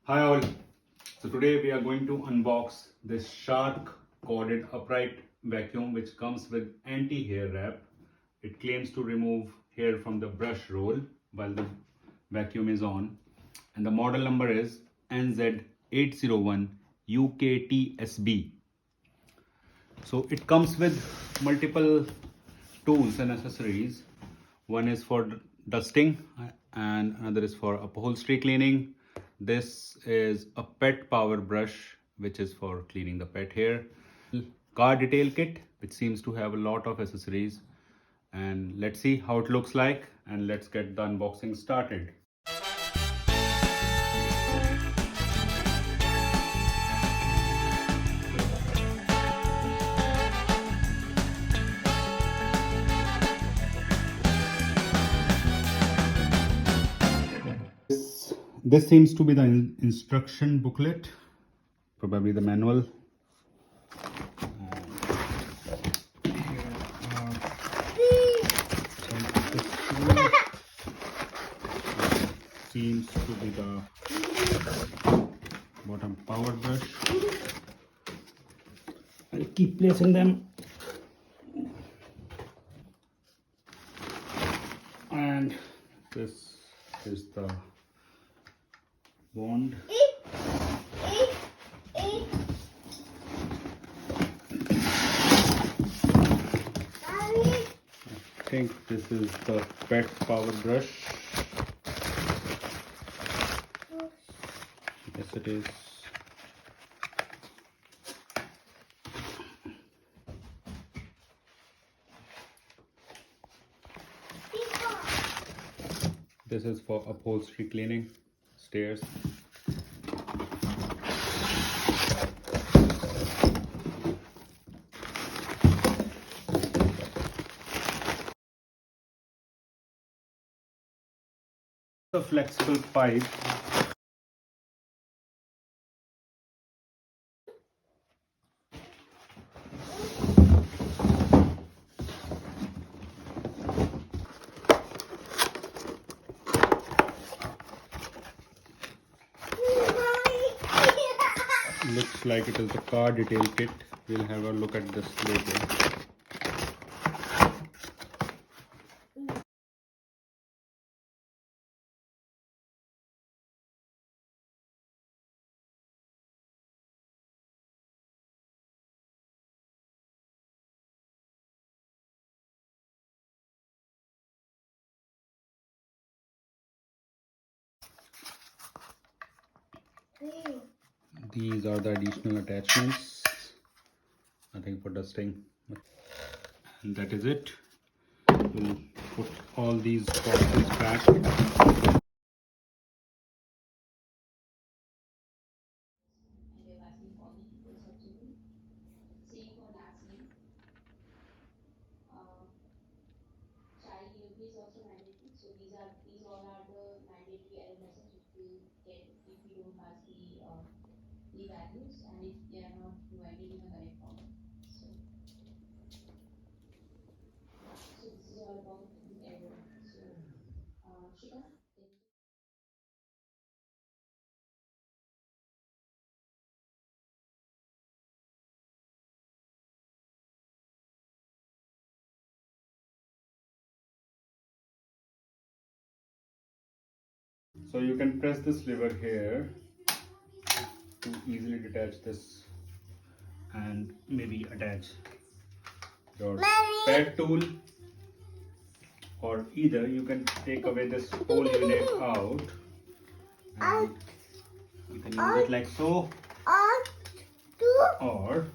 Hi all. So today we are going to unbox this Shark corded upright vacuum which comes with anti-hair wrap. It claims to remove hair from the brush roll while the vacuum is on, and the model number is NZ801UKTSB. So it comes with multiple tools and accessories. One is for dusting and another is for upholstery cleaning. This is a pet power brush which is for cleaning the pet hair. Car detail kit which seems to have a lot of accessories, and let's see how it looks like and let's get the unboxing started. This seems to be the instruction booklet, probably the manual. Seems to be the bottom power brush. I'll keep placing them. And this is the wand. I think this is the pet power brush. Yes, it is. This is for upholstery cleaning, stairs. The flexible pipe. Looks like it is the car detail kit. We'll have a look at this later. These are the additional attachments. Nothing for dusting. And that is it. We'll put all these boxes back. Is also mandatory. So these all are the mandatory error messages which we get if we don't pass the values and if they are not provided in a correct format. So this is all about the error. So Shika, So you can press this lever here to easily detach this and maybe attach your pet tool, or either you can take away this whole unit out and you can use it like so, or